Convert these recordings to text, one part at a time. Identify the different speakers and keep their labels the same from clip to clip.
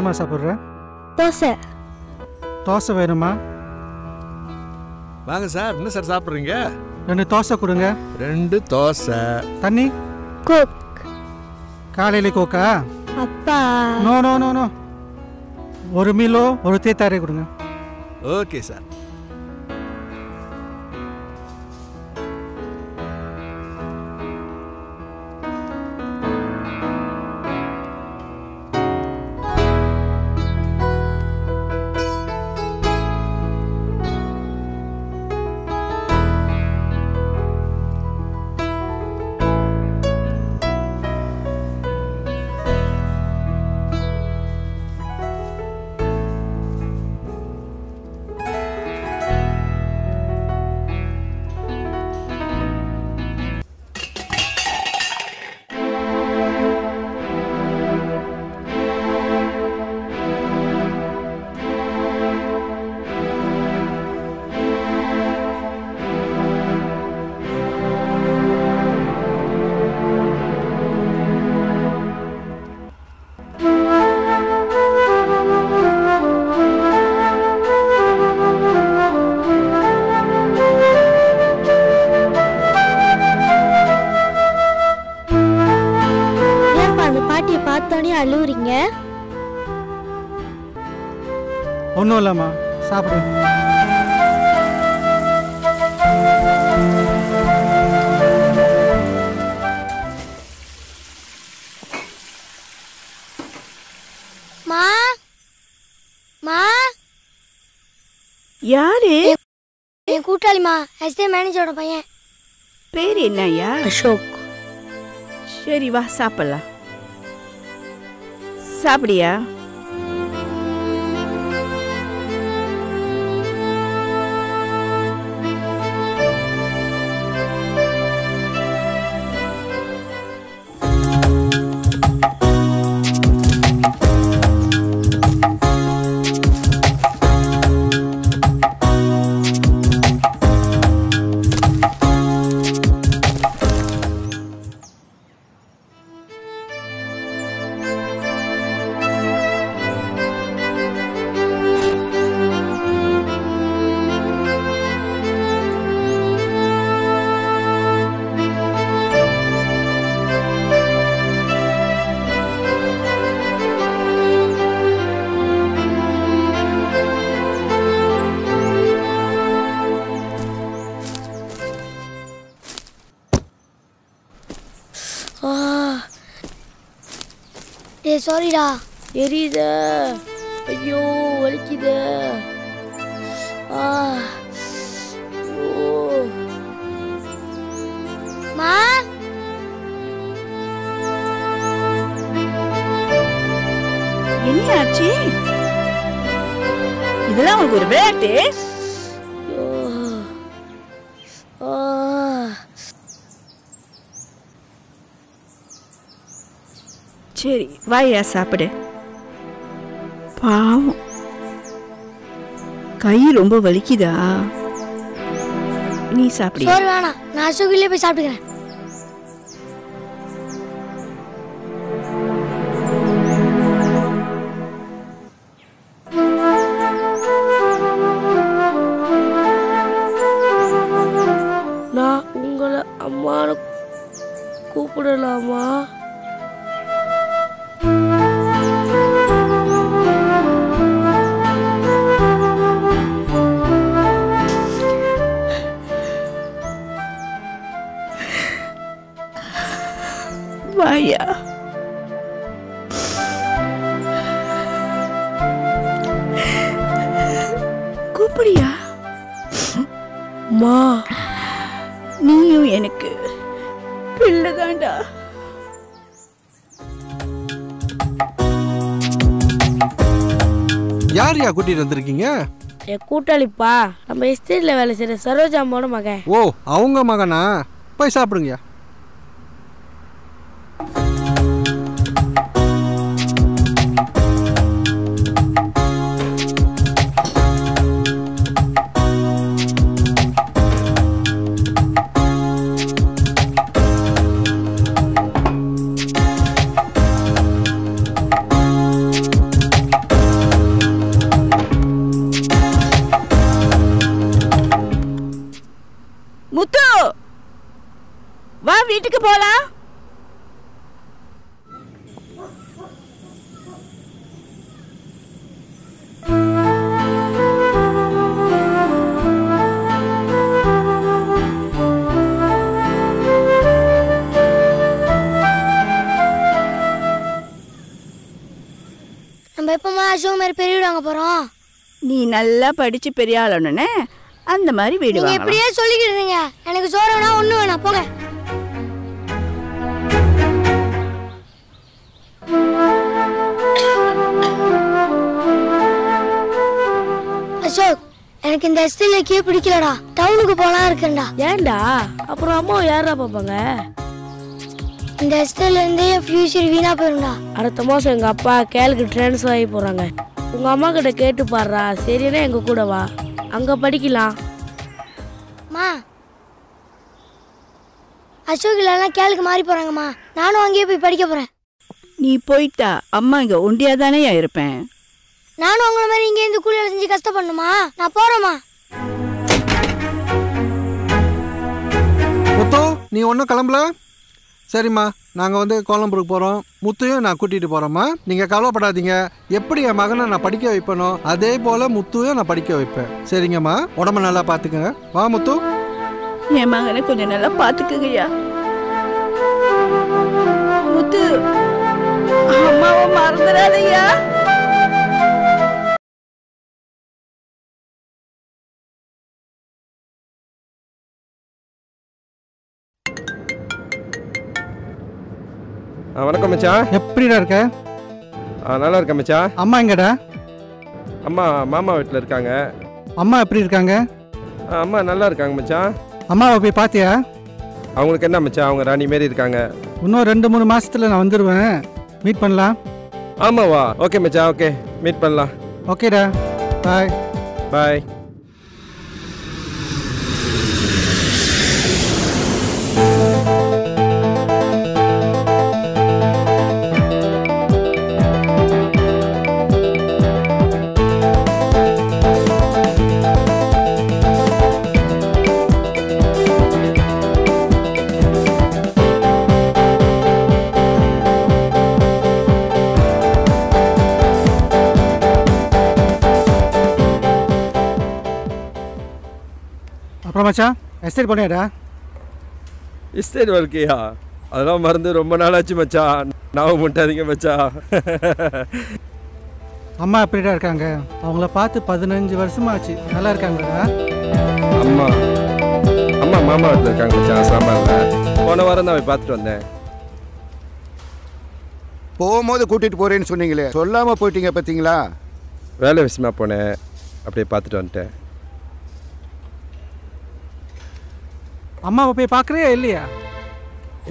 Speaker 1: என்னம்மா சாப்பிட்ற?
Speaker 2: தோசை.
Speaker 1: தோசை வேணுமா?
Speaker 3: வாங்க சார். என்ன சார் சாப்பிட்றீங்க?
Speaker 1: 2 தோசை கொடுங்க.
Speaker 3: 2 தோசை.
Speaker 1: தண்ணி?
Speaker 2: கோக்.
Speaker 1: காலையில கோக்கா?
Speaker 2: அப்பா.
Speaker 1: No no no no. 1 Milo 1 தேத்தாரே கொடுங்க.
Speaker 3: Okay sir.
Speaker 2: அழுவுறீங்க?
Speaker 1: ஒன்றும் இல்லைம்மா, சாப்பிடு.
Speaker 2: மா மா
Speaker 4: யாரு?
Speaker 2: என் கூட்டாளிமா, எஸ்டே மேனேஜரோட பையன்.
Speaker 4: பேர் என்னய்யா?
Speaker 2: அசோக்.
Speaker 4: சரி வா சாப்பிடலாம். சாப்பிடியா?
Speaker 2: சாரிடா. எரியுதா? ஐயோ வலிக்குதா? மா
Speaker 4: என்ன ஆச்சு? இதெல்லாம் உங்களுக்கு ஒரு விளையாட்டு? சரி வாயா சாப்பிடு. பாவம், கை ரொம்ப வலிக்குதா? நீ சாப்பிடு.
Speaker 2: சோறு வேணாம், நான் அசோகிலே போய் சாப்பிட்டுக்கிறேன். நான் உங்களை அம்மாவை கூப்பிடலாமா?
Speaker 4: வாயா. கூப்பிடியா?
Speaker 2: மா,
Speaker 4: நீயும் எனக்கு பிள்ளைதான்டா.
Speaker 3: யாரையா கூட்டிட்டு வந்திருக்கீங்க?
Speaker 2: என் கூட்டாளிப்பா, நம்ம எஸ்டேட்ல வேலை செய்யற சரோஜாமோட மகன்.
Speaker 3: ஓ, அவங்க மகனா? போய் சாப்பிடுங்க.
Speaker 4: முத்து வா வீட்டுக்கு போலாம்.
Speaker 2: நம்ம எப்பமா அசோக் மாதிரி பெரிய வீடு வாங்க போறோம்?
Speaker 4: நீ நல்லா படிச்சு பெரிய ஆளணுன்னு அந்த மாதிரி வீடு
Speaker 2: நீங்க
Speaker 4: வாங்கலாம்.
Speaker 2: இப்படியே சொல்லிக்கிடுங்க. எனக்கு சோறு வேணா ஒண்ணு வேணாம், போங்க. அசோக், எனக்கு இந்த எஸ்டிலேக்கே பிடிக்கலடா. டவுனுக்கு போலாம் இருக்கேன்டா. ஏன்டா? அப்புறம் அம்மா யாரா பாப்பாங்க? இந்த எஸ்டில இருந்தே ஃபியூச்சர் வீணா போயிரும்டா. அடுத்த மாசம் எங்க அப்பா கேலுக்கு ட்ரான்ஸ்ஃபர் ஆகி போறாங்க. உங்க அம்மா கிட்ட கேட்டு பாடுறா. சரினா எங்க கூட வா, அங்க படிக்கலாம். மா, அசோக் இல்லைன்னா கேளுக்கு மாறி போறாங்கம்மா. நானும் அங்கேயே போய் படிக்க போறேன்.
Speaker 4: நீ போயிட்டா அம்மா இங்க ஒண்டியா தானே இருப்பேன்.
Speaker 2: நானும் உங்களை மாதிரி இங்கே இருந்து கூலி வேலை செஞ்சு கஷ்டப்படணுமா? நான் போறேம்மா.
Speaker 3: முத்து நீ ஒன்றும் கிளம்பல? சரிம்மா, நாங்கள் வந்து கோலம்பூருக்கு போகிறோம். முத்துவையும் நான் கூட்டிகிட்டு போகிறோம்மா. நீங்கள் கவலைப்படாதீங்க. எப்படி என் மகனை நான் படிக்க வைப்பேனோ அதே போல் முத்துவையும் நான் படிக்க வைப்பேன். சரிங்கம்மா, உடம்ப நல்லா பார்த்துக்கங்க. வா முத்து.
Speaker 4: என் மகனை கொஞ்சம் நல்லா பாத்துக்குங்கய்யா. முத்து அம்மாவை மறந்துடாதய்யா.
Speaker 5: வணக்கம் மச்சான்.
Speaker 1: எப்படிடா இருக்க?
Speaker 5: நல்லா இருக்கேன் மச்சான்.
Speaker 1: அம்மா எங்கடா?
Speaker 5: அம்மா மாமா வீட்டில் இருக்காங்க.
Speaker 1: அம்மா எப்படி இருக்காங்க?
Speaker 5: அம்மா நல்லா இருக்காங்க மச்சான்.
Speaker 1: அம்மாவை போய் பார்த்தியா?
Speaker 5: அவங்களுக்கு என்ன மச்சான், அவங்க ராணி மாரி இருக்காங்க.
Speaker 1: இன்னும் 2-3 மாசத்துல நான் வந்துடுவேன். மீட் பண்ணலாம்.
Speaker 5: ஆமாவா? ஓகே மச்சான், ஓகே மீட் பண்ணலாம்.
Speaker 1: ஓகேடா, பாய்.
Speaker 5: பாய்.
Speaker 1: அப்புறம் மச்சான், எஸ்டேட் போனியாடா?
Speaker 5: எஸ்டேட் வாழ்க்கையா? அதெல்லாம் மறந்து ரொம்ப நாளாச்சு மச்சான். ஞாபகம் பண்ணிட்டாதீங்க மச்சான்.
Speaker 1: அம்மா எப்படிடா இருக்காங்க? அவங்கள பார்த்து 15 வருஷமா ஆச்சு. நல்லா இருக்காங்கடா?
Speaker 5: அம்மா அம்மா மாமா வீட்டில் இருக்காங்க மச்சான், சாம்பாரில். போன வாரம் தான் போய் பார்த்துட்டு வந்தேன்.
Speaker 6: போகும்போது கூட்டிகிட்டு போகிறேன்னு சொன்னீங்களே, சொல்லாமல் போயிட்டீங்க பார்த்தீங்களா?
Speaker 5: வேலை விஷயமா போனேன், அப்படியே பார்த்துட்டு வந்துட்டேன்.
Speaker 1: அம்மாவை போய் பார்க்குறியா இல்லையா?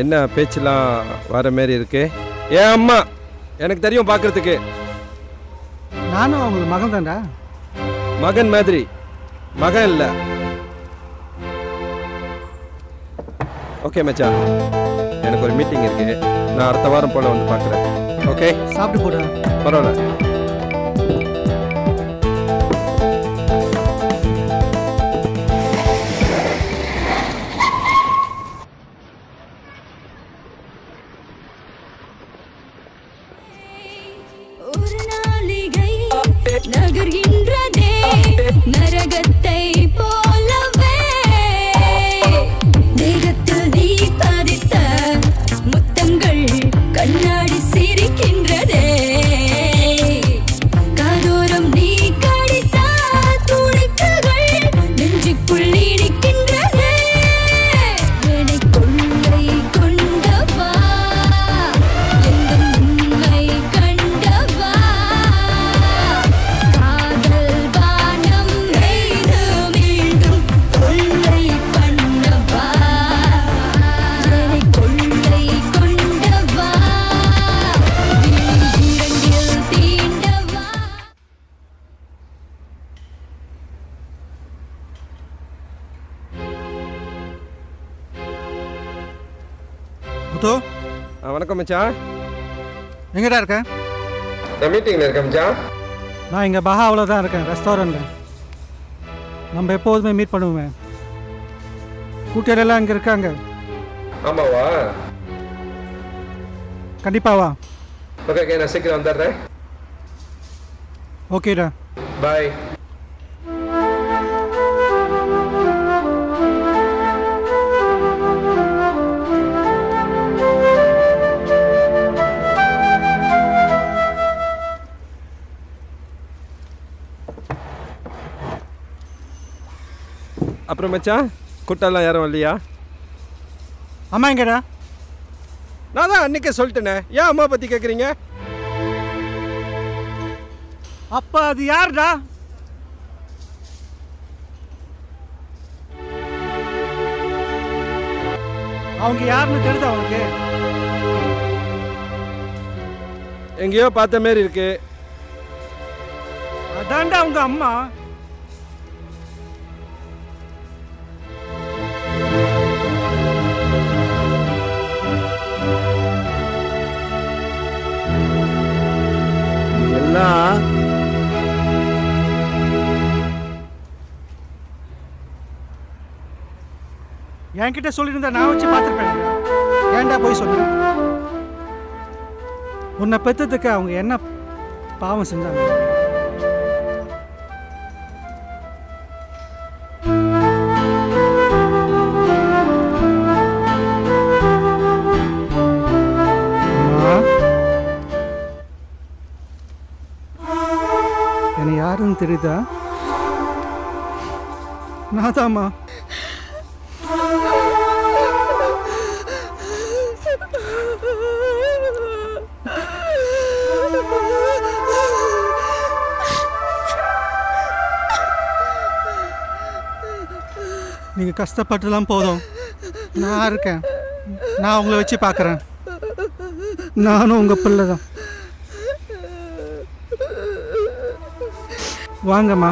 Speaker 5: என்ன பேச்செல்லாம் வர மாரி இருக்கு? ஏன் அம்மா எனக்கு தெரியும் பார்க்கறதுக்கு.
Speaker 1: நானும் அவங்களுக்கு மகன் தான்டா.
Speaker 5: மகன் மாதிரி, மகன் இல்லை. ஓகே மச்சான், எனக்கு ஒரு மீட்டிங் இருக்கு. நான் அடுத்த வாரம் போல வந்து பார்க்குறேன். ஓகே,
Speaker 1: சாப்பிட்டு போடா.
Speaker 5: பரவாயில்ல.
Speaker 7: நகர்கின்றதே நரகத்தை போலவே தேகத்தில் நீ பதித்த முத்தங்கள் கண்ணாடி சிரிக்கின்றதே காதோரம் நீ கடித்த துடிப்புகள் நெஞ்சுக்குள் இனிக்கின்றதே என்னை கொள்ளை கொண்டவா எந்த உண்மை கண்டவா
Speaker 1: முத்து,
Speaker 5: வணக்கம் மச்சான்.
Speaker 1: எங்கடா இருக்க?
Speaker 5: நான் மீட்டிங்கில் இருக்கேன் மச்சான்.
Speaker 1: நான் இங்கே பஹாவில் தான் இருக்கேன், ரெஸ்டாரண்ட்டில். நம்ம எப்போதுமே மீட் பண்ணுவேன். கூட்டியெல்லாம் இங்கே இருக்காங்க.
Speaker 5: ஆமாவா?
Speaker 1: கண்டிப்பா வா.
Speaker 5: ஓகே ஓகே, நான் சீக்கிரம் வந்துடுறேன்.
Speaker 1: ஓகேடா.
Speaker 5: பாய். அப்புறம் மச்சான், கூட்டெல்லாம் யாரும் இல்லையா?
Speaker 1: அம்மா எங்கடா?
Speaker 5: நான் தான் அன்னைக்கே சொல்லிட்டேனே, ஏன் அம்மா பற்றி கேட்குறீங்க?
Speaker 1: அப்பா அது யாருடா? அவங்க யாருன்னு தெரியுதா அவனுக்கு?
Speaker 5: எங்கேயோ பார்த்த மாரி இருக்கு.
Speaker 1: அதான்டா அவங்க அம்மா.
Speaker 6: எல்லாம்
Speaker 1: என்கிட்ட சொல்லியிருந்தா நான் வச்சு பார்த்துருப்பேன். ஏன்டா போய் சொன்ன? உன்னை பெற்றதுக்கு அவங்க என்ன பாவம் செஞ்சாங்க? என்னை யாருன்னு தெரியுதா? நாதாம்மா. நீங்கள் கஷ்டப்பட்டுலாம் போதும், நான் இருக்கேன். நான் உங்களை வச்சு பார்க்குறேன். நானும் உங்கள் பிள்ளை தான். வாங்கம்மா.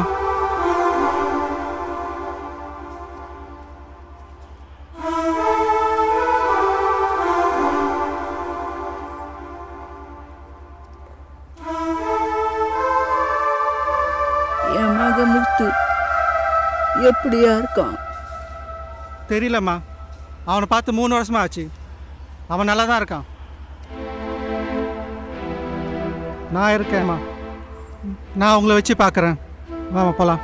Speaker 4: என் மக முத்து எப்படியா இருக்கான்?
Speaker 1: தெரியலம்மா, அவனை பார்த்து 3 வருஷமா ஆச்சு. அவன் நல்லா தான் இருக்கான். நான் இருக்கேம்மா. நான் உங்களை வச்சு பார்க்குறேன். வாமா போகலாம்.